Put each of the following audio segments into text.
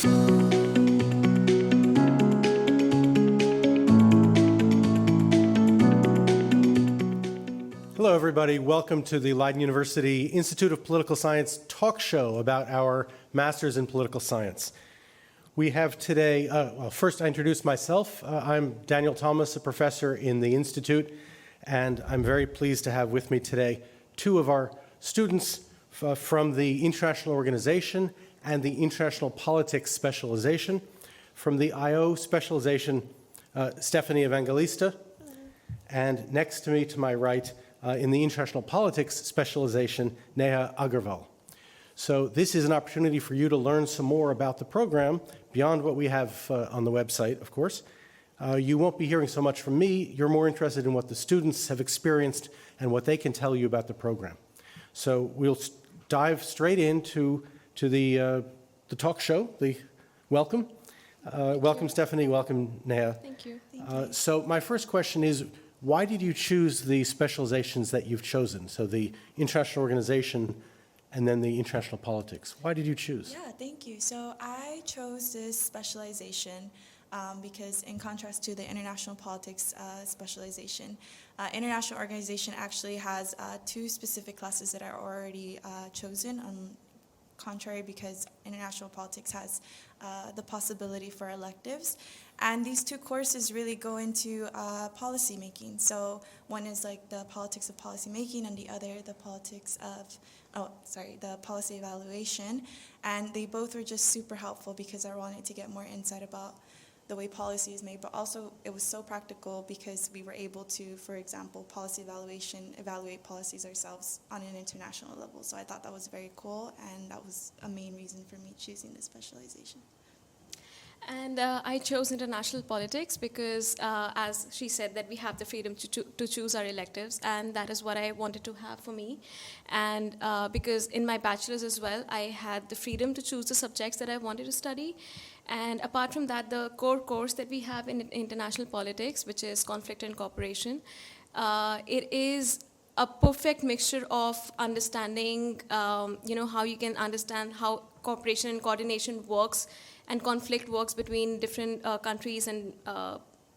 Hello, everybody. Welcome to the Leiden University Institute of Political Science talk show about our Masters in Political Science. We have today, first I introduce myself. I'm Daniel Thomas, a professor in the Institute, and I'm very pleased to have with me today two of our students from the International Organization and the International Politics Specialization. From the IO Specialization, Stephanie Evangelista, and next to me, to my right, in the International Politics Specialization, Neha Aggarwal. So this is an opportunity for you to learn some more about the program beyond what we have on the website, of course. You won't be hearing so much from me. You're more interested in what the students have experienced and what they can tell you about the program. So we'll dive straight into the talk show, the welcome. Welcome, Stephanie. Welcome, Neha. Thank you. So my first question is, why did you choose the specializations that you've chosen? So the International Organization and then the International Politics. Why did you choose? Yeah, thank you. So I chose this specialization because in contrast to the International Politics specialization, International Organization actually has two specific classes that are already chosen, contrary because International Politics has the possibility for electives. And these two courses really go into policy making. So one is like the politics of policy making, and the other the politics of, the policy evaluation. And they both were just super helpful because I wanted to get more insight about the way policy is made, but also it was so practical because we were able to, for example, policy evaluation, evaluate policies ourselves on an international level. So I thought that was very cool, and that was a main reason for me choosing this specialization. And I chose international politics because, as she said, that we have the freedom to choose our electives, and that is what I wanted to have for me. And because in my bachelor's as well, I had the freedom to choose the subjects that I wanted to study. And apart from that, the core course that we have in international politics, which is conflict and cooperation, it is a perfect mixture of understanding, how you can understand how cooperation and coordination works and conflict works between different countries and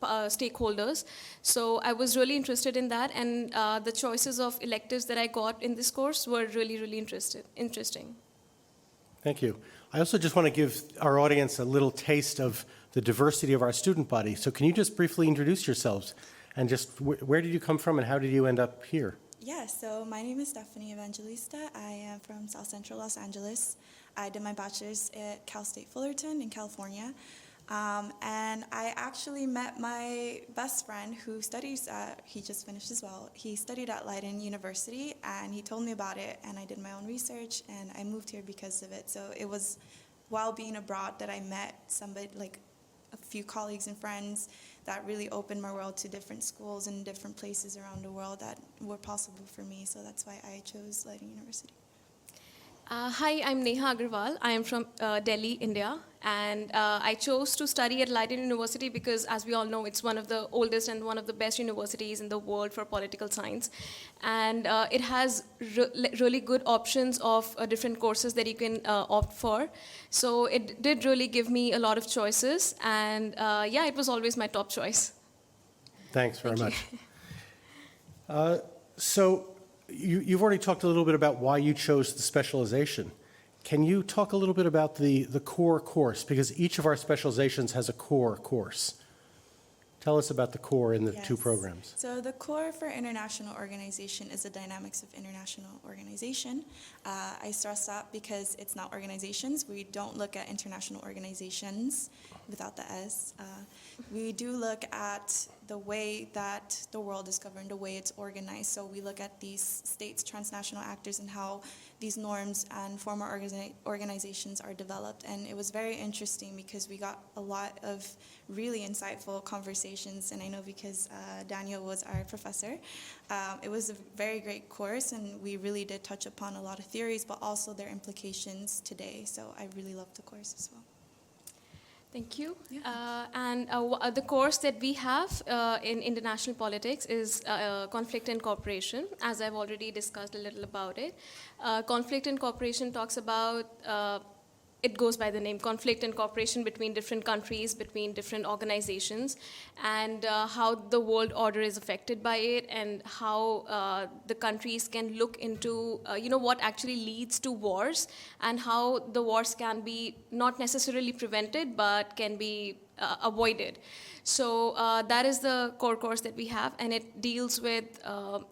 stakeholders. So I was really interested in that, and the choices of electives that I got in this course were really, really interesting. Thank you. I also just want to give our audience a little taste of the diversity of our student body. So can you just briefly introduce yourselves and just where did you come from and how did you end up here? Yeah, so my name is Stephanie Evangelista. I am from South Central Los Angeles. I did my bachelor's at Cal State Fullerton in California. And I actually met my best friend who studies he just finished as well. He studied at Leiden University, and he told me about it, and I did my own research, and I moved here because of it. So it was while being abroad that I met somebody, like a few colleagues and friends that really opened my world to different schools and different places around the world that were possible for me. So that's why I chose Leiden University. Hi, I'm Neha Aggarwal. I am from Delhi, India, and I chose to study at Leiden University because, as we all know, it's one of the oldest and one of the best universities in the world for political science. And it has really good options of different courses that you can opt for. So it did really give me a lot of choices, and it was always my top choice. Thanks very much. So you've already talked a little bit about why you chose the specialization. Can you talk a little bit about the core course? Because each of our specializations has a core course. Tell us about the core in the two programs. So the core for international organization is the dynamics of international organization. I stress that because it's not organizations. We don't look at international organizations without the S. We do look at the way that the world is governed, the way it's organized. So we look at these states, transnational actors, and how these norms and former organizations are developed. And it was very interesting because we got a lot of really insightful conversations. And I know because Daniel was our professor, it was a very great course, and we really did touch upon a lot of theories, but also their implications today. So I really loved the course as well. Thank you. Yeah. And the course that we have in international politics is conflict and cooperation, as I've already discussed a little about it. Conflict and cooperation talks about it goes by the name conflict and cooperation between different countries, between different organizations, and how the world order is affected by it, and how the countries can look into what actually leads to wars, and how the wars can be not necessarily prevented but can be avoided. So that is the core course that we have, and it deals with,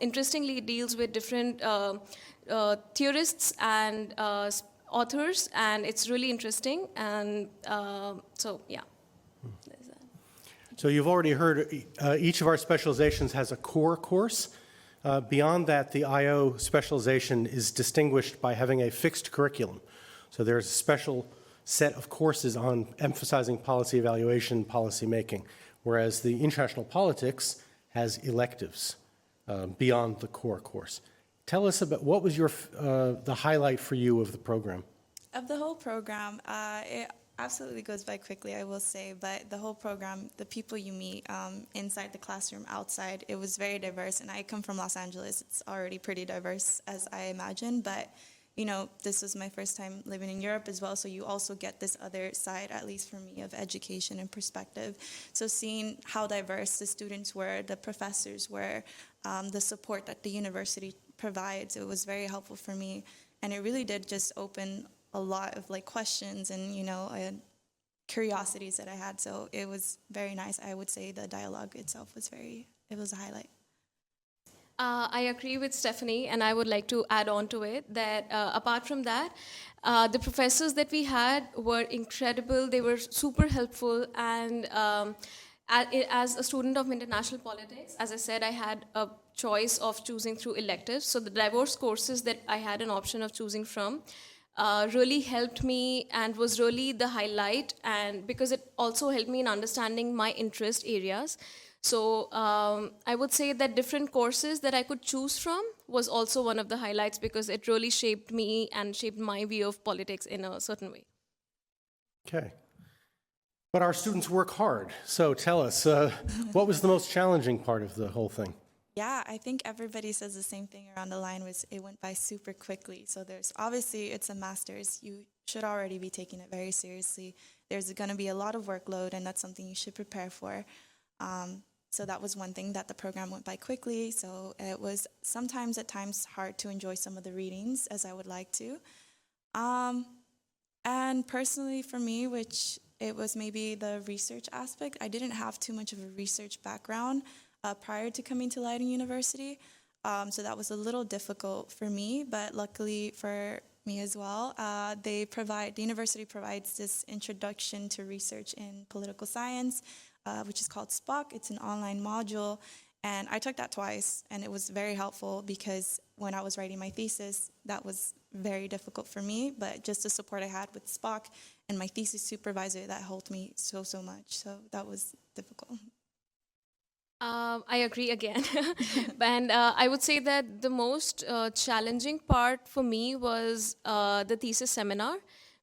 interestingly, it deals with different theorists and authors, and it's really interesting. And so, yeah. There's that. So you've already heard each of our specializations has a core course. Beyond that, the IO specialization is distinguished by having a fixed curriculum. So there's a special set of courses on emphasizing policy evaluation, policy making, whereas the international politics has electives beyond the core course. Tell us about what was the highlight for you of the program? Of the whole program, it absolutely goes by quickly, I will say, but the whole program, the people you meet inside the classroom, outside, it was very diverse. And I come from Los Angeles. It's already pretty diverse, as I imagine, but this was my first time living in Europe as well, so you also get this other side, at least for me, of education and perspective. So seeing how diverse the students were, the professors were, the support that the university provides, it was very helpful for me. And it really did just open a lot of questions and, curiosities that I had. So it was very nice. I would say the dialogue itself was it was a highlight. I agree with Stephanie, and I would like to add on to it that apart from that, the professors that we had were incredible. They were super helpful, and as a student of international politics, as I said, I had a choice of choosing through electives. So the diverse courses that I had an option of choosing from really helped me and was really the highlight, and because it also helped me in understanding my interest areas. So I would say that different courses that I could choose from was also one of the highlights, because it really shaped me and shaped my view of politics in a certain way. Okay. But our students work hard. So tell us, what was the most challenging part of the whole thing? Yeah, I think everybody says the same thing around the line, was it went by super quickly. So there's obviously, it's a master's. You should already be taking it very seriously. There's going to be a lot of workload, and that's something you should prepare for. So that was one thing, that the program went by quickly. So it was sometimes at times hard to enjoy some of the readings as I would like to. And personally for me, which it was maybe the research aspect, I didn't have too much of a research background prior to coming to Leiden University. So that was a little difficult for me, but luckily for me as well, the university provides this introduction to research in political science, which is called Spock. It's an online module, and I took that twice, and it was very helpful because when I was writing my thesis, that was very difficult for me, but just the support I had with Spock and my thesis supervisor, that helped me so much. So that was difficult. I agree again. And I would say that the most challenging part for me was the thesis seminar,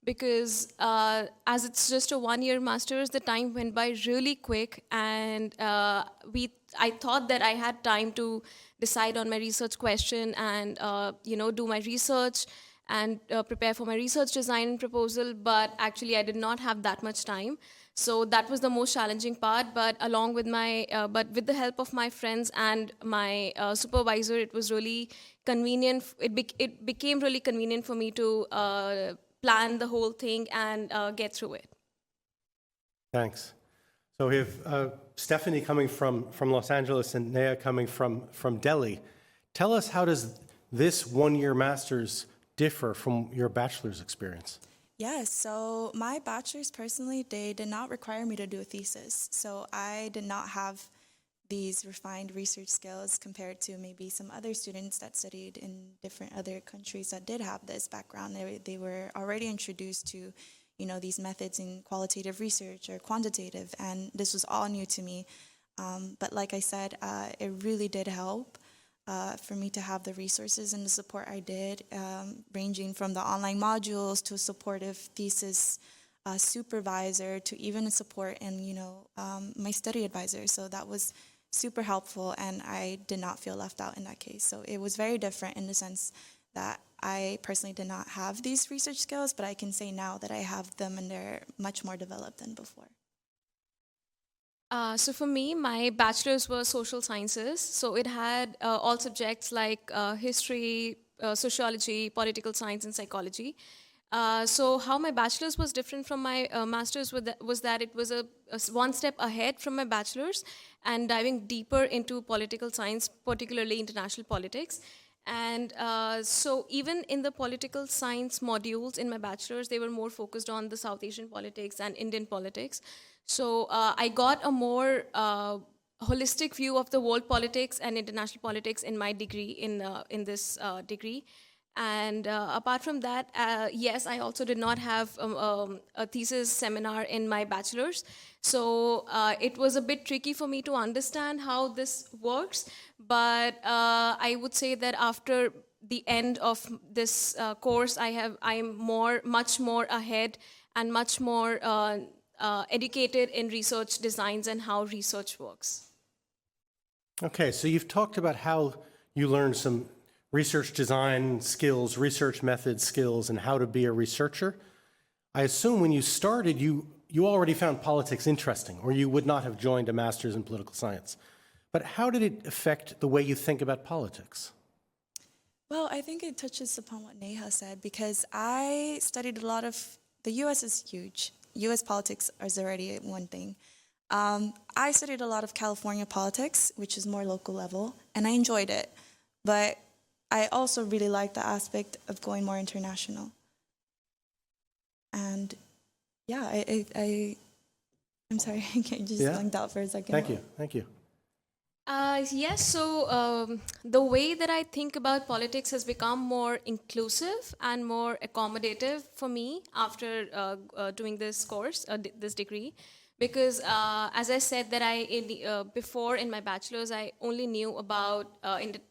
because as it's just a one-year master's, the time went by really quick, and I thought that I had time to decide on my research question and do my research and prepare for my research design and proposal, but actually I did not have that much time. So that was the most challenging part, but along with with the help of my friends and my supervisor, it was really convenient. It became really convenient for me to plan the whole thing and get through it. Thanks. So we have Stephanie coming from Los Angeles and Neha coming from Delhi. Tell us, how does this one-year master's differ from your bachelor's experience? Yes, so my bachelor's, personally, they did not require me to do a thesis. So I did not have these refined research skills compared to maybe some other students that studied in different other countries that did have this background. They were already introduced to, these methods in qualitative research or quantitative, and this was all new to me. But like I said, it really did help for me to have the resources and the support I did, ranging from the online modules to a supportive thesis supervisor to even a support in, my study advisor. So that was super helpful, and I did not feel left out in that case. So it was very different in the sense that I personally did not have these research skills, but I can say now that I have them and they're much more developed than before. So for me, my bachelor's was social sciences. So it had all subjects like history, sociology, political science, and psychology. So how my bachelor's was different from my master's was that it was a one step ahead from my bachelor's and diving deeper into political science, particularly international politics. And so even in the political science modules in my bachelor's, they were more focused on the South Asian politics and Indian politics. So I got a more holistic view of the world politics and international politics in my degree, in this degree. And apart from that, yes, I also did not have a thesis seminar in my bachelor's. So it was a bit tricky for me to understand how this works. But I would say that after the end of this course, I'm much more ahead and much more educated in research designs and how research works. Okay, so you've talked about how you learned some research design skills, research method skills, and how to be a researcher. I assume when you started, you already found politics interesting, or you would not have joined a master's in political science. But how did it affect the way you think about politics? Well, I think it touches upon what Neha said, because I studied a lot of, the US is huge. US politics is already one thing. I studied a lot of California politics, which is more local level, and I enjoyed it. But I also really like the aspect of going more international. And yeah, I'm sorry, I just blanked out for a second. Thank you. Yes, so the way that I think about politics has become more inclusive and more accommodative for me after doing this course, this degree. Because as I said that before in my bachelor's, I only knew about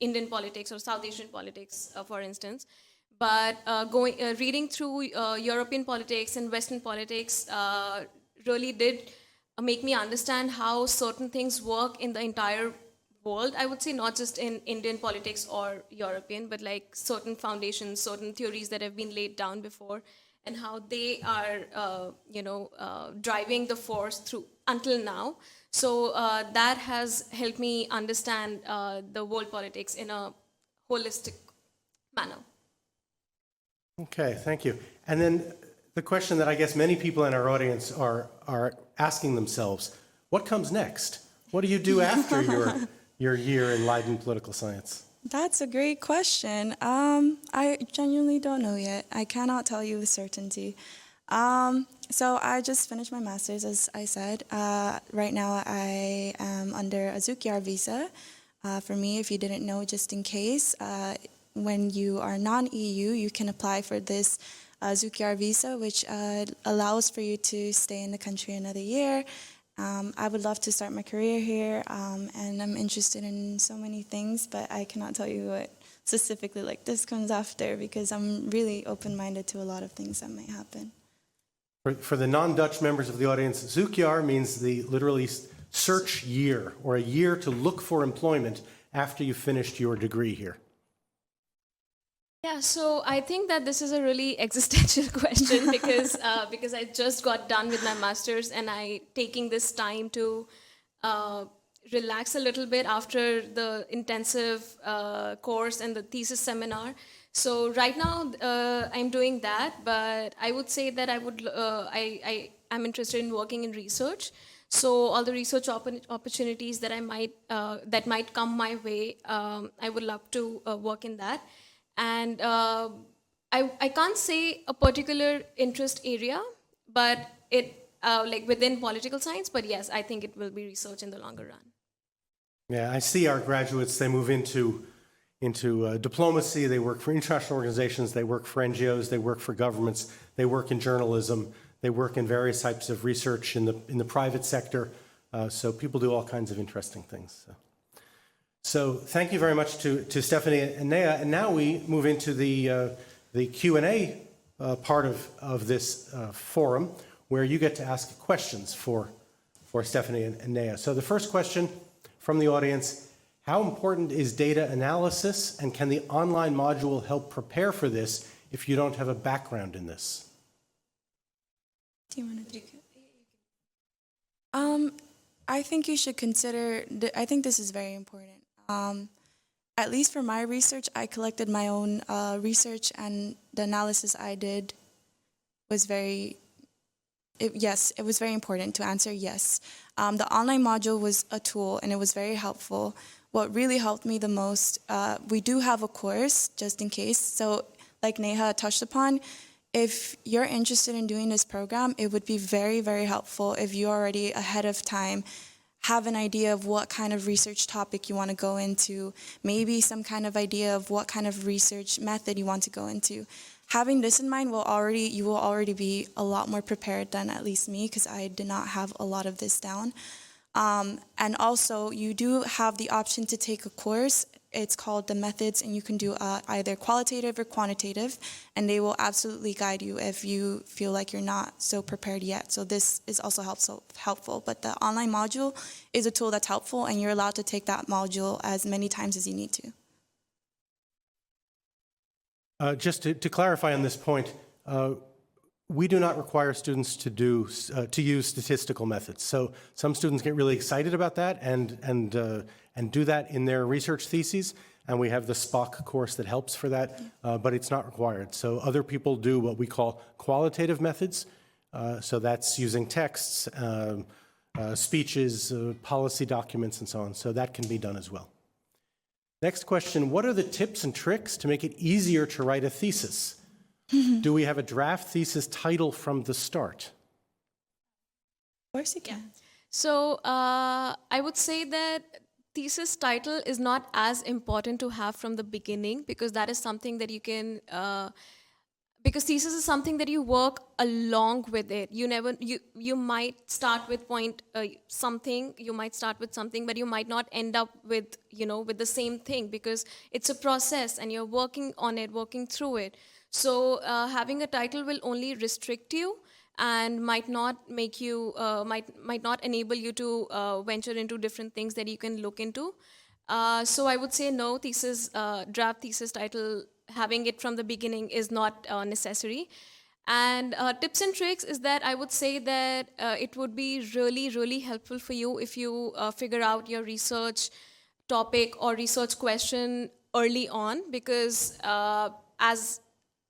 Indian politics or South Asian politics, for instance. But reading through European politics and Western politics really did make me understand how certain things work in the entire world. I would say not just in Indian politics or European, but like certain foundations, certain theories that have been laid down before, and how they are, driving the force through until now. So that has helped me understand the world politics in a holistic manner. Okay, thank you. And then the question that I guess many people in our audience are asking themselves, what comes next? What do you do after your year in Leiden Political Science? That's a great question. I genuinely don't know yet. I cannot tell you with certainty. So I just finished my master's, as I said. Right now I am under a Zukiar visa. For me, if you didn't know, just in case, when you are non-EU, you can apply for this Zukiar visa, which allows for you to stay in the country another year. I would love to start my career here, and I'm interested in so many things, but I cannot tell you what specifically like this comes after, because I'm really open-minded to a lot of things that might happen. For the non-Dutch members of the audience, Zoekjaar means the literally search year, or a year to look for employment after you finished your degree here. Yeah, so I think that this is a really existential question because I just got done with my master's and I taking this time to relax a little bit after the intensive course and the thesis seminar. So right now I'm doing that, but I would say that I'm interested in working in research. So all the research opportunities that that might come my way, I would love to work in that. And I can't say a particular interest area, but it like within political science. But yes, I think it will be research in the longer run. Yeah, I see our graduates. They move into diplomacy. They work for international organizations. They work for NGOs. They work for governments. They work in journalism. They work in various types of research in the private sector. So people do all kinds of interesting things. So thank you very much to Stephanie and Neha. And now we move into the Q&A part of this forum, where you get to ask questions for Stephanie and Neha. So the first question from the audience: How important is data analysis, and can the online module help prepare for this if you don't have a background in this? Do you want to take it? I think you should consider, I think this is very important. At least for my research, I collected my own research, and the analysis I did was yes, it was very important to answer yes. The online module was a tool, and it was very helpful. What really helped me the most, we do have a course, just in case. So like Neha touched upon, if you're interested in doing this program, it would be very, very helpful if you already ahead of time have an idea of what kind of research topic you want to go into, maybe some kind of idea of what kind of research method you want to go into. Having this in mind, you will already be a lot more prepared than at least me, because I did not have a lot of this down. And also, you do have the option to take a course. It's called the methods, and you can do either qualitative or quantitative, and they will absolutely guide you if you feel like you're not so prepared yet. So this is also helpful. But the online module is a tool that's helpful, and you're allowed to take that module as many times as you need to. Just to clarify on this point, we do not require students to use statistical methods. So some students get really excited about that and do that in their research theses, and we have the Spock course that helps for that, but it's not required. So other people do what we call qualitative methods. So that's using texts, speeches, policy documents, and so on. So that can be done as well. Next question, what are the tips and tricks to make it easier to write a thesis? Do we have a draft thesis title from the start? Of course you can. Yeah. So I would say that thesis title is not as important to have from the beginning, because that is something that you can, because thesis is something that you work along with it. You might start with something, you might start with something, but you might not end up with, with the same thing, because it's a process and you're working on it, working through it. So having a title will only restrict you and might not make you, might not enable you to venture into different things that you can look into. So I would say no, draft thesis title, having it from the beginning is not necessary. And tips and tricks is that I would say that it would be really, really helpful for you if you figure out your research topic or research question early on, because as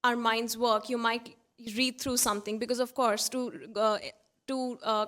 our minds work, you might read through something, because of course to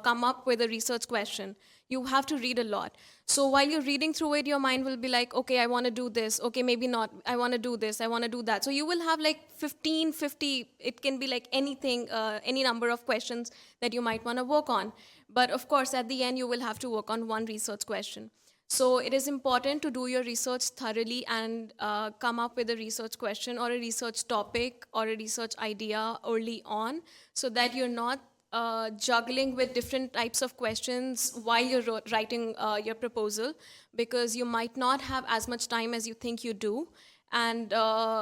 come up with a research question, you have to read a lot. So while you're reading through it, your mind will be like, okay, I want to do this, okay, maybe not, I want to do this, I want to do that. So you will have like 15, 50, it can be like anything, any number of questions that you might want to work on. But of course, at the end, you will have to work on one research question. So it is important to do your research thoroughly and come up with a research question or a research topic or a research idea early on, so that you're not juggling with different types of questions while you're writing your proposal, because you might not have as much time as you think you do. And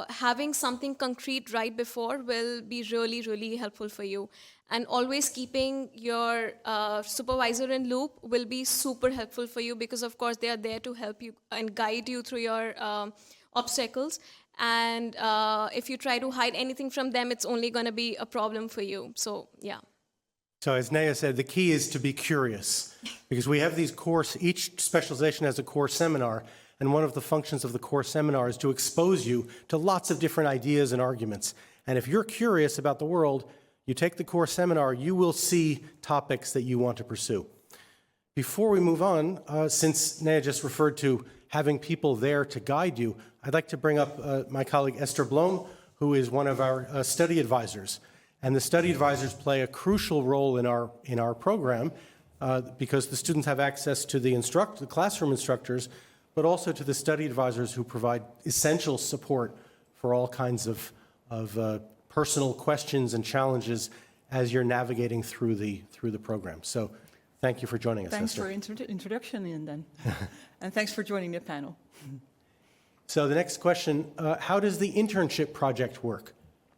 having something concrete right before will be really, really helpful for you. And always keeping your supervisor in loop will be super helpful for you, because of course they are there to help you and guide you through your obstacles. And if you try to hide anything from them, it's only going to be a problem for you. So, yeah. So as Neha said, the key is to be curious, because we have these each specialization has a core seminar, and one of the functions of the core seminar is to expose you to lots of different ideas and arguments. And if you're curious about the world, you take the core seminar, you will see topics that you want to pursue. Before we move on, since Neha just referred to having people there to guide you, I'd like to bring up my colleague Ester Blom, who is one of our study advisors. And the study advisors play a crucial role in our program because the students have access to the classroom instructors, but also to the study advisors who provide essential support for all kinds of personal questions and challenges as you're navigating through the program. So thank you for joining us, Thanks Ester. for introduction, and then, and thanks for joining the panel. So the next question, how does the internship project work?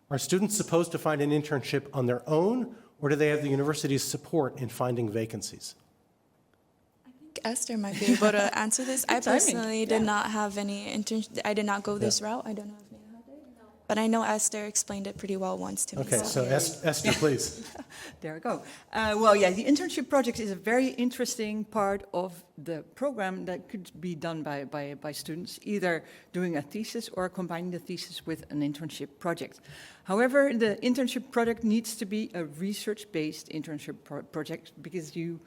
Are students supposed to find an internship on their own, or do they have the university's support in finding vacancies? I think Esther might be able to answer this. I Good timing, personally did not have any I did not go this route. I don't know if Neha did. But I know Esther explained it pretty well once to me. Okay, so Esther, please. There we go. Well, yeah, the internship project is a very interesting part of the program that could be done by students, either doing a thesis or combining the thesis with an internship project. However, the internship project needs to be a research-based internship project because you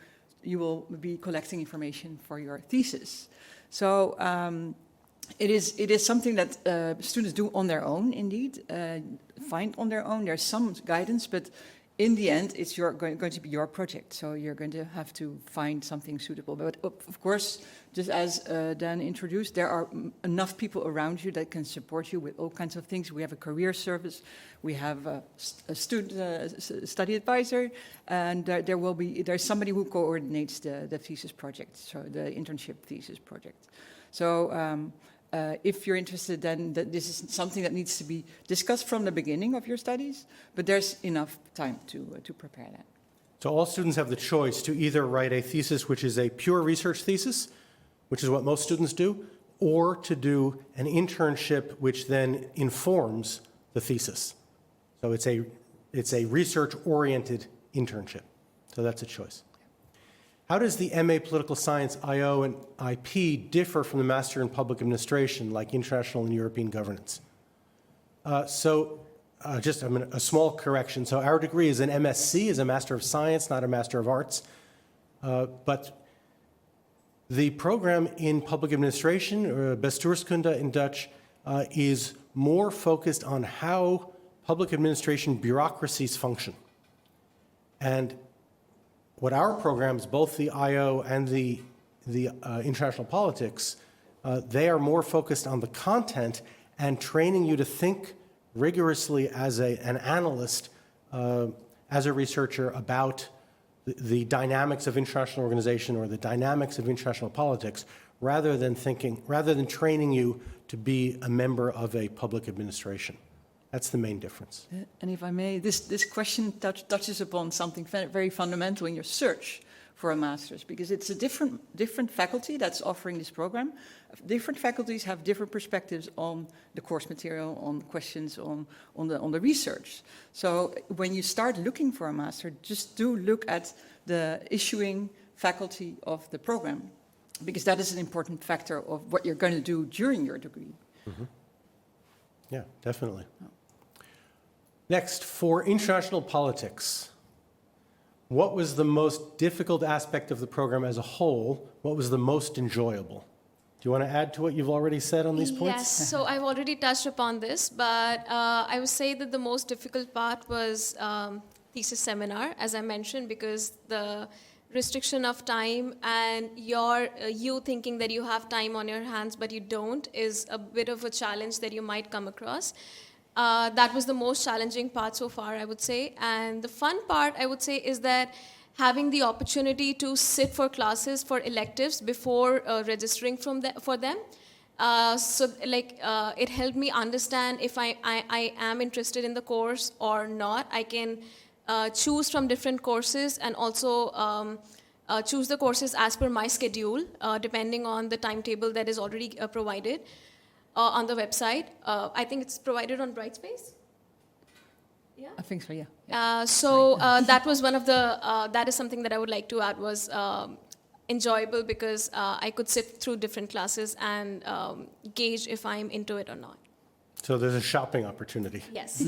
will be collecting information for your thesis. So it is something that students do on their own, indeed, find on their own. There's some guidance, but in the end, it's going to be your project. So you're going to have to find something suitable. But of course, just as Dan introduced, there are enough people around you that can support you with all kinds of things. We have a career service, we have a study advisor, and there's somebody who coordinates the thesis project, so the internship thesis project. So if you're interested, then this is something that needs to be discussed from the beginning of your studies, but there's enough time to prepare that. So all students have the choice to either write a thesis which is a pure research thesis, which is what most students do, or to do an internship which then informs the thesis. So it's a research-oriented internship. So that's a choice. How does the MA Political Science IO and IP differ from the Master in Public Administration, like International and European Governance? Just a small correction. So our degree is an MSc, is a Master of Science, not a Master of Arts. But the program in Public Administration, or bestuurskunde in Dutch, is more focused on how public administration bureaucracies function. And what our programs, both the IO and the international politics, they are more focused on the content and training you to think rigorously as an analyst, as a researcher about the dynamics of international organization or the dynamics of international politics, rather than training you to be a member of a public administration. That's the main difference. And if I may, this question touches upon something very fundamental in your search for a master's, because it's a different faculty that's offering this program. Different faculties have different perspectives on the course material, on questions, on the research. So when you start looking for a master, just do look at the issuing faculty of the program, because that is an important factor of what you're going to do during your degree. Mm-hmm. Yeah, definitely. Oh. Next, for international politics, what was the most difficult aspect of the program as a whole? What was the most enjoyable? Do you want to add to what you've already said on these points? Yes, so I've already touched upon this, but I would say that the most difficult part was thesis seminar, as I mentioned, because the restriction of time and you thinking that you have time on your hands but you don't is a bit of a challenge that you might come across. That was the most challenging part so far, I would say. And the fun part, I would say, is that having the opportunity to sit for classes for electives before registering for them. It helped me understand if I am interested in the course or not. I can choose from different courses and also choose the courses as per my schedule, depending on the timetable that is already provided. On the website. I think it's provided on Brightspace. Yeah? I think so, yeah. That was one of the, that is something that I would like to add was enjoyable because I could sit through different classes and gauge if I'm into it or not. So there's a shopping opportunity. Yes.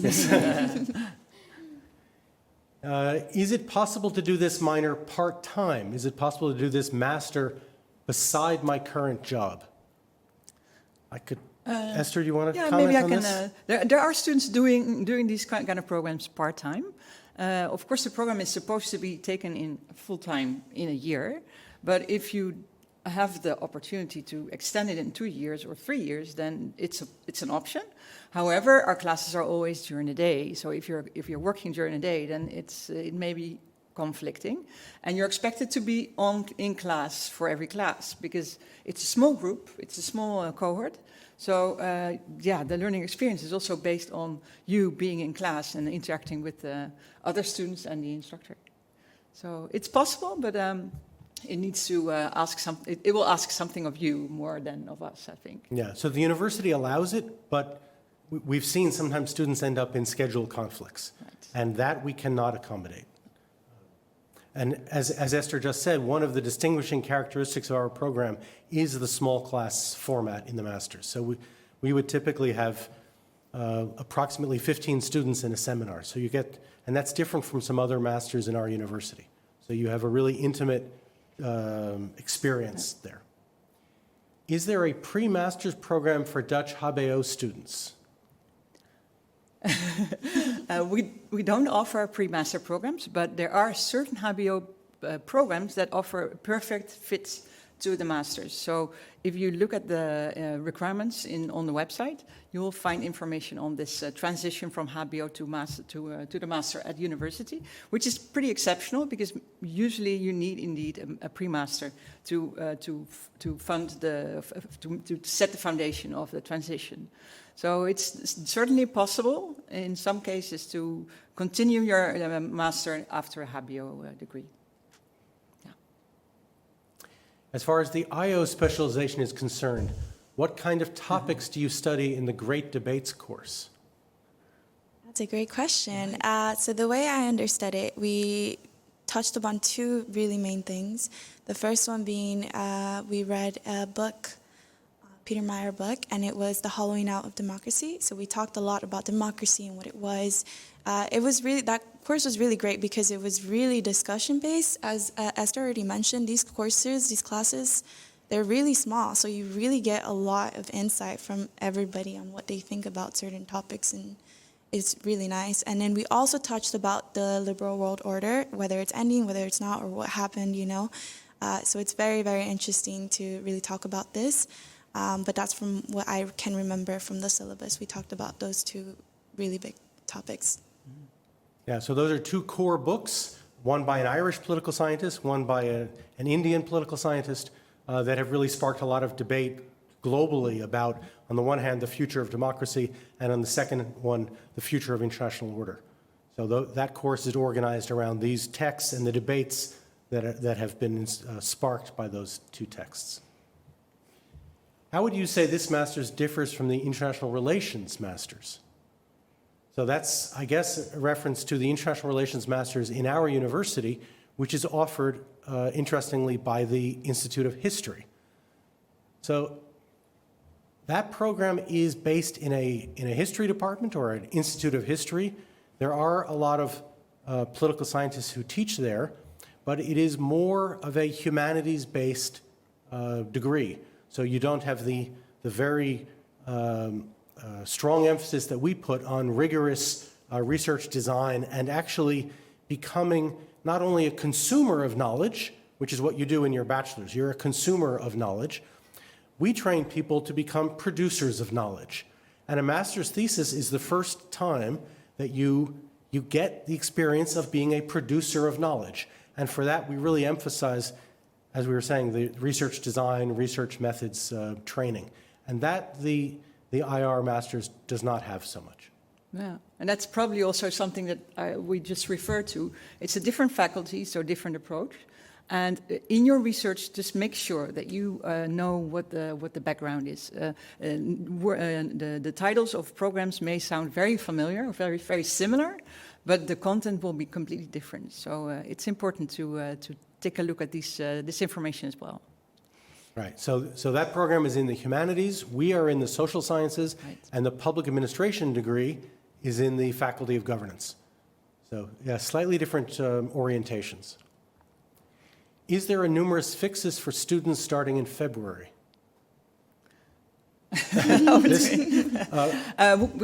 Is it possible to do this minor part-time? Is it possible to do this master beside my current job? Esther, do you want to comment on this? There are students doing these kind of programs part-time. Of course, the program is supposed to be taken in full-time in a year, but if you have the opportunity to extend it in 2 years or 3 years, then it's an option. However, our classes are always during the day, so if you're working during the day, then it may be conflicting, and you're expected to be in class for every class because it's a small group, it's a small cohort. So the learning experience is also based on you being in class and interacting with the other students and the instructor. So it's possible, but it needs to ask something. It will ask something of you more than of us, I think. Yeah, so the university allows it, but we've seen sometimes students end up in schedule conflicts, Right. and that we cannot accommodate. And as Esther just said, one of the distinguishing characteristics of our program is the small class format in the master's. So we would typically have approximately 15 students in a seminar. So you get, and that's different from some other masters in our university. So you have a really intimate experience there. Is there a pre-master's program for Dutch HBO students? We don't offer pre-master programs, but there are certain HBO programs that offer a perfect fit to the masters. So if you look at the requirements on the website, you will find information on this transition from HBO to master to the master at university, which is pretty exceptional because usually you need indeed a pre-master to fund to set the foundation of the transition. So it's certainly possible in some cases to continue your master after a HBO degree. Yeah. As far as the IO specialization is concerned, what kind of topics do you study in the Great Debates course? That's a great question. So the way I understood it, we touched upon two really main things. The first one being we read a book, Peter Meyer book, and it was The Hollowing Out of Democracy. So we talked a lot about democracy and what it was. It was really, that course was really great because it was really discussion-based. As Esther already mentioned, these courses, these classes, they're really small. So you really get a lot of insight from everybody on what they think about certain topics, and it's really nice. And then we also touched about the liberal world order, whether it's ending, whether it's not, or what happened, you know. So it's very, very interesting to really talk about this. But that's from what I can remember from the syllabus. We talked about those two really big topics. Yeah, so those are two core books, one by an Irish political scientist, one by an Indian political scientist, that have really sparked a lot of debate globally about, on the one hand, the future of democracy, and on the second one, the future of international order. So that course is organized around these texts and the debates that have been sparked by those two texts. How would you say this master's differs from the international relations master's? So that's, I guess, a reference to the international relations master's in our university, which is offered, interestingly, by the Institute of History. So that program is based in a history department or an Institute of History. There are a lot of political scientists who teach there, but it is more of a humanities-based degree. So you don't have the very strong emphasis that we put on rigorous research design and actually becoming not only a consumer of knowledge, which is what you do in your bachelor's, you're a consumer of knowledge. We train people to become producers of knowledge. And a master's thesis is the first time that you get the experience of being a producer of knowledge. And for that, we really emphasize, as we were saying, the research design, research methods training. And that the IR Masters does not have so much. Yeah, and that's probably also something that we just referred to. It's a different faculty, so different approach. And in your research, just make sure that you know what the background is. The titles of programs may sound very familiar, very, very similar, but the content will be completely different. So it's important to take a look at this information as well. Right. So that program is in the humanities. We are in the social sciences, Right. and the public administration degree is in the faculty of governance. So yeah, slightly different orientations. Is there a numerous fixes for students starting in February? We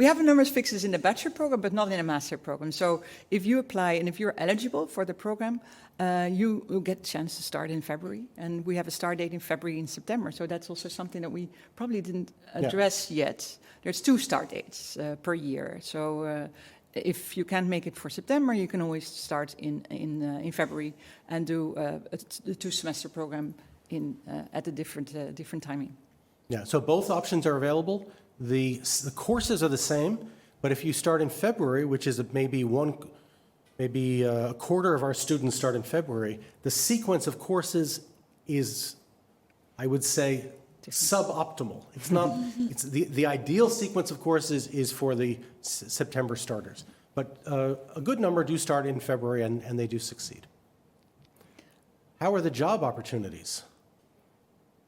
have numerous fixes in the bachelor program, but not in a master program. So if you apply and if you're eligible for the program, you will get a chance to start in February. And we have a start date in February and September. So that's also something that we probably didn't address yet. There's 2 start dates per year. So if you can't make it for September, you can always start in February and do a 2-semester program at a different timing. Yeah, so both options are available. The courses are the same, but if you start in February, which is maybe maybe a quarter of our students start in February. The sequence of courses is, I would say, suboptimal. It's not, it's the ideal sequence of courses is for the September starters. But a good number do start in February, and they do succeed. How are the job opportunities?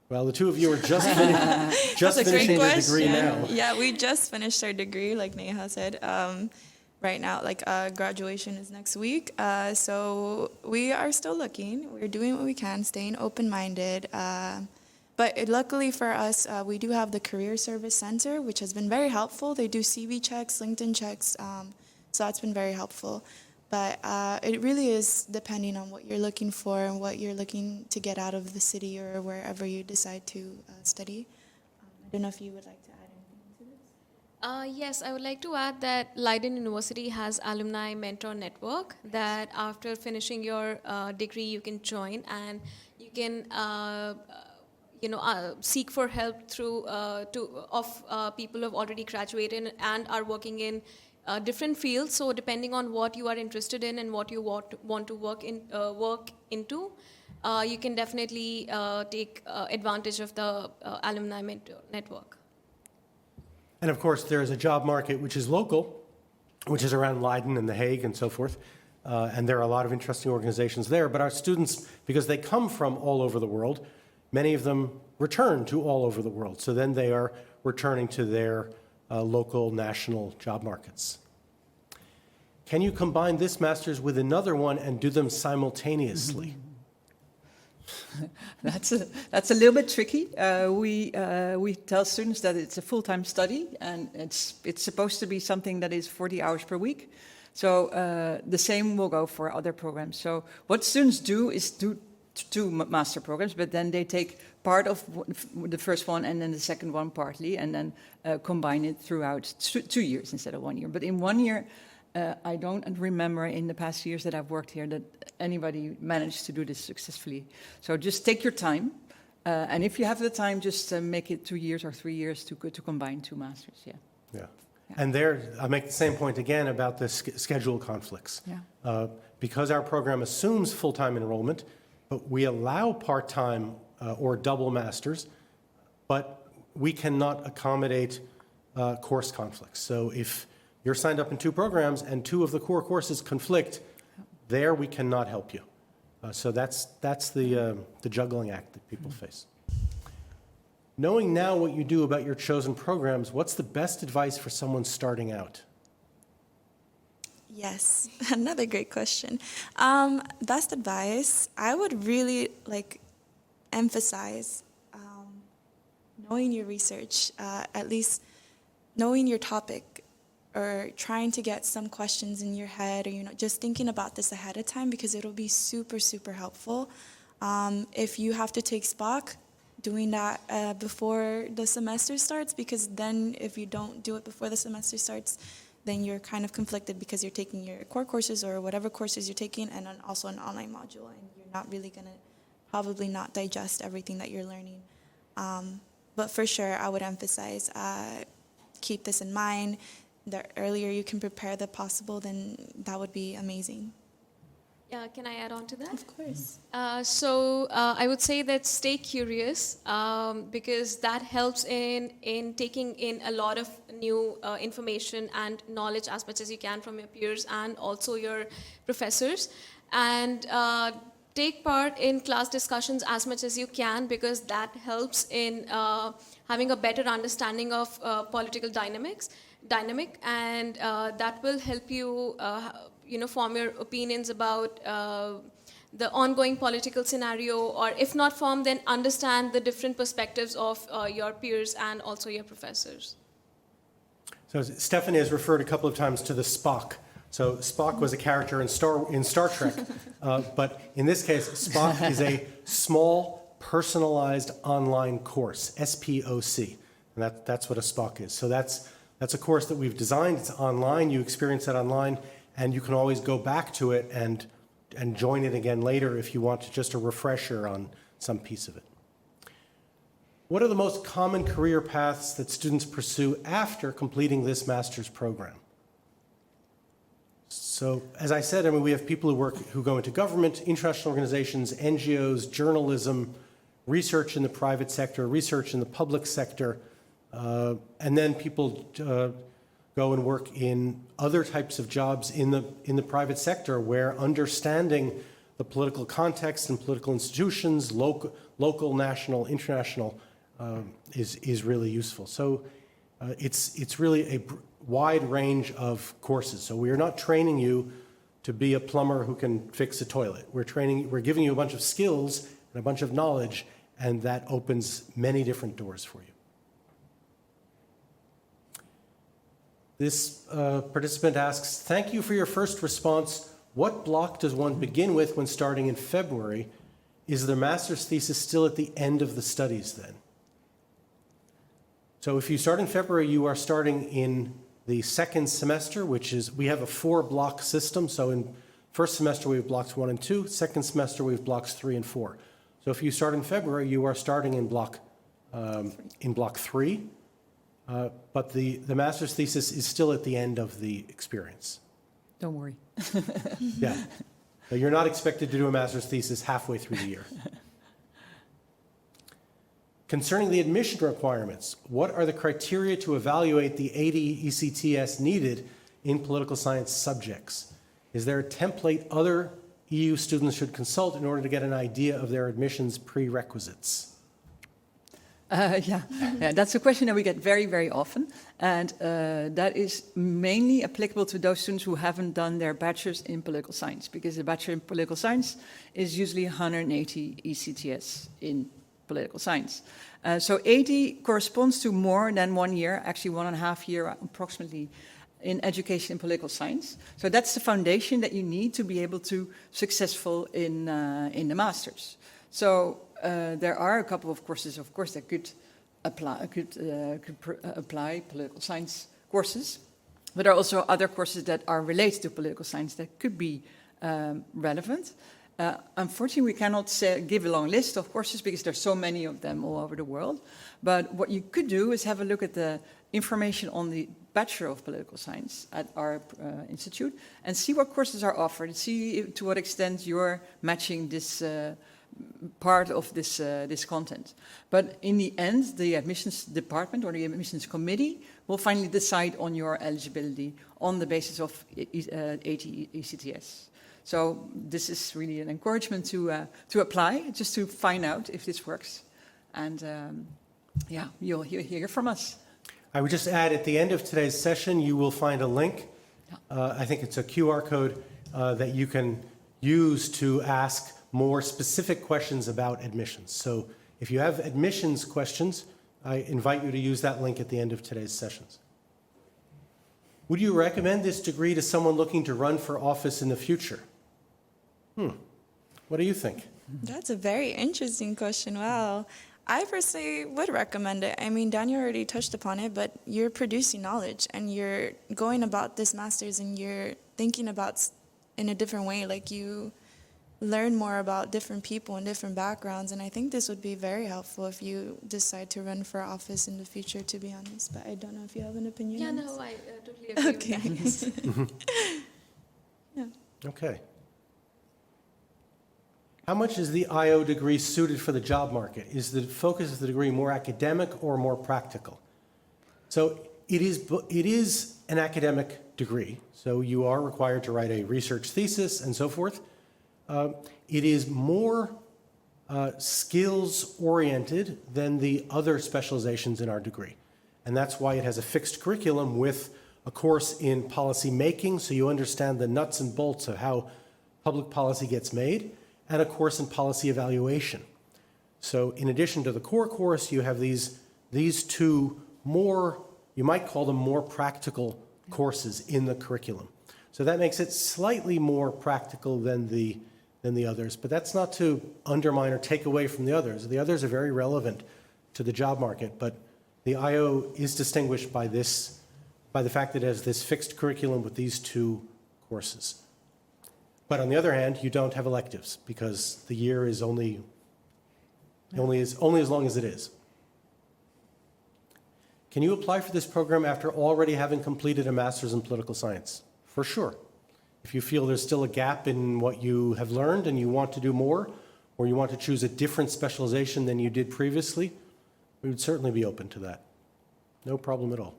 Well, the two of you are just finishing your degree now. Yeah, we just finished our degree, like Neha said. Right now, graduation is next week. So we are still looking. We're doing what we can, staying open-minded. But luckily for us, we do have the Career Service Center, which has been very helpful. They do CV checks, LinkedIn checks, so that's been very helpful. But it really is depending on what you're looking for and what you're looking to get out of the city or wherever you decide to study. I don't know if you would like to add anything to this? Yes, I would like to add that Leiden University has alumni mentor network that after finishing your degree you can join, and you can seek for help through people who have already graduated and are working in different fields. So depending on what you are interested in and what you want to work into, you can definitely take advantage of the alumni mentor network. And of course, there is a job market which is local, which is around Leiden and The Hague and so forth. And there are a lot of interesting organizations there. But our students, because they come from all over the world, many of them return to all over the world. So then they are returning to their local, national job markets. Can you combine this master's with another one and do them simultaneously? That's a little bit tricky. We tell students that it's a full-time study, and it's supposed to be something that is 40 hours per week. So the same will go for other programs. So what students do is do two master programs, but then they take part of the first one and then the second one partly, and then combine it throughout 2 years instead of 1 year. But in 1 year, I don't remember in the past years that I've worked here that anybody managed to do this successfully. So just take your time, and if you have the time, just make it 2 years or 3 years to combine two masters. Yeah. And there, I make the same point again about the schedule conflicts. Yeah. Because our program assumes full-time enrollment, but we allow part-time or double masters, but we cannot accommodate course conflicts. So if you're signed up in two programs and two of the core courses conflict, there we cannot help you. So that's the juggling act that people face. Knowing now what you do about your chosen programs, what's the best advice for someone starting out? Yes, another great question. Best advice, I would really emphasize knowing your research, at least knowing your topic, or trying to get some questions in your head, or just thinking about this ahead of time, because it'll be super, super helpful. If you have to take Spock, doing that before the semester starts, because then if you don't do it before the semester starts, then you're kind of conflicted because you're taking your core courses or whatever courses you're taking, and then also an online module, and you're not really going to probably not digest everything that you're learning. But for sure, I would emphasize, keep this in mind. The earlier you can prepare the possible, then that would be amazing. Can I add on to that? Of course. So I would say that stay curious, because that helps in taking in a lot of new information and knowledge as much as you can from your peers and also your professors. And take part in class discussions as much as you can, because that helps in having a better understanding of political dynamic, and that will help you form your opinions about the ongoing political scenario, or if not form, then understand the different perspectives of your peers and also your professors. So Stephanie has referred a couple of times to the Spock. So Spock was a character in Star Trek, but in this case, Spock is a small, personalized online course, SPOC, and that's what a Spock is. So that's a course that we've designed. It's online. You experience that online, and you can always go back to it and join it again later if you want just a refresher on some piece of it. What are the most common career paths that students pursue after completing this master's program? So, as I said, I mean, we have people who go into government, international organizations, NGOs, journalism, research in the private sector, research in the public sector, and then people go and work in other types of jobs in the private sector, where understanding the political context and political institutions, local, national, international, is really useful. So, it's really a wide range of courses. So we are not training you to be a plumber who can fix a toilet. We're giving you a bunch of skills and a bunch of knowledge, and that opens many different doors for you. This participant asks, thank you for your first response. What block does one begin with when starting in February? Is the master's thesis still at the end of the studies then? So if you start in February, you are starting in the second semester, which is, we have a 4-block system. So in first semester, we have blocks 1 and 2. Second semester, we have blocks 3 and 4. So if you start in February, you are starting in block 3. But the master's thesis is still at the end of the experience. Don't worry. Yeah. So you're not expected to do a master's thesis halfway through the year. Concerning the admission requirements, what are the criteria to evaluate the 80 ECTS needed in political science subjects? Is there a template other EU students should consult in order to get an idea of their admissions prerequisites? Yeah, that's a question that we get very, very often. And that is mainly applicable to those students who haven't done their bachelor's in political science, because the bachelor in political science is usually 180 ECTS in political science. So 80 corresponds to more than 1 year, actually 1.5 years approximately, in education in political science. So that's the foundation that you need to be able to successful in the masters. So there are a couple of courses, of course, that could apply political science courses, but there are also other courses that are related to political science that could be relevant. Unfortunately, we cannot give a long list of courses because there's so many of them all over the world. But what you could do is have a look at the information on the Bachelor of Political Science at our institute and see what courses are offered and see to what extent you're matching this part of this content. But in the end, the admissions department or the admissions committee will finally decide on your eligibility on the basis of 80 ECTS. So this is really an encouragement to apply, just to find out if this works. And yeah, you'll hear from us. I would just add, at the end of today's session, you will find a link. I think it's a QR code that you can use to ask more specific questions about admissions. So if you have admissions questions, I invite you to use that link at the end of today's sessions. Would you recommend this degree to someone looking to run for office in the future? What do you think? That's a very interesting question. Wow. I personally would recommend it. I mean, Daniel already touched upon it, but you're producing knowledge and you're going about this master's and you're thinking about in a different way. Like, you learn more about different people and different backgrounds. And I think this would be very helpful if you decide to run for office in the future, to be honest. But I don't know if you have an opinion on this. Yeah, no, I totally agree with that. Yeah. Okay. How much is the IO degree suited for the job market? Is the focus of the degree more academic or more practical? So it is an academic degree. So you are required to write a research thesis and so forth. It is more skills-oriented than the other specializations in our degree. And that's why it has a fixed curriculum with a course in policy making, so you understand the nuts and bolts of how public policy gets made, and a course in policy evaluation. So in addition to the core course, you have these two more, you might call them more practical courses in the curriculum. So that makes it slightly more practical than the others, but that's not to undermine or take away from the others. The others are very relevant to the job market, but the IO is distinguished by the fact that it has this fixed curriculum with these two courses. But on the other hand, you don't have electives because the year is only as long as it is. Can you apply for this program after already having completed a master's in political science? For sure. If you feel there's still a gap in what you have learned and you want to do more, or you want to choose a different specialization than you did previously, we would certainly be open to that. No problem at all.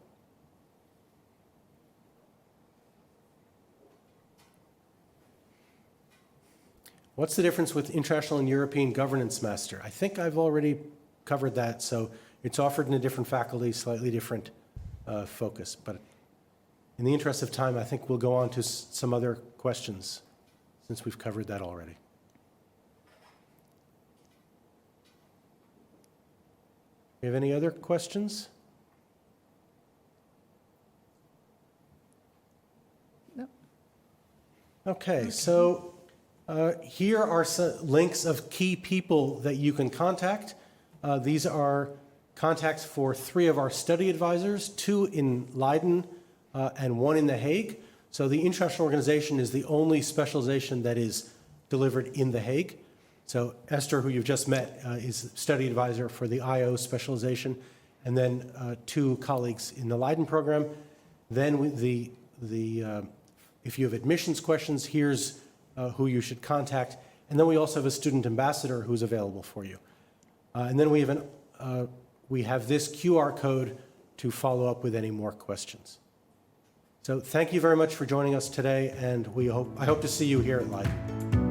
What's the difference with International and European Governance Master? I think I've already covered that, so it's offered in a different faculty, slightly different focus. But in the interest of time, I think we'll go on to some other questions, since we've covered that already. Do you have any other questions? No. Okay, so here are some links of key people that you can contact. These are contacts for 3 of our study advisors, 2 in Leiden and 1 in The Hague. So the international organization is the only specialization that is delivered in The Hague. So Esther, who you've just met, is study advisor for the IO specialization, and then 2 colleagues in the Leiden program. Then if you have admissions questions, here's who you should contact. And then we also have a student ambassador who's available for you. And then we have this QR code to follow up with any more questions. So thank you very much for joining us today, and I hope to see you here at Leiden.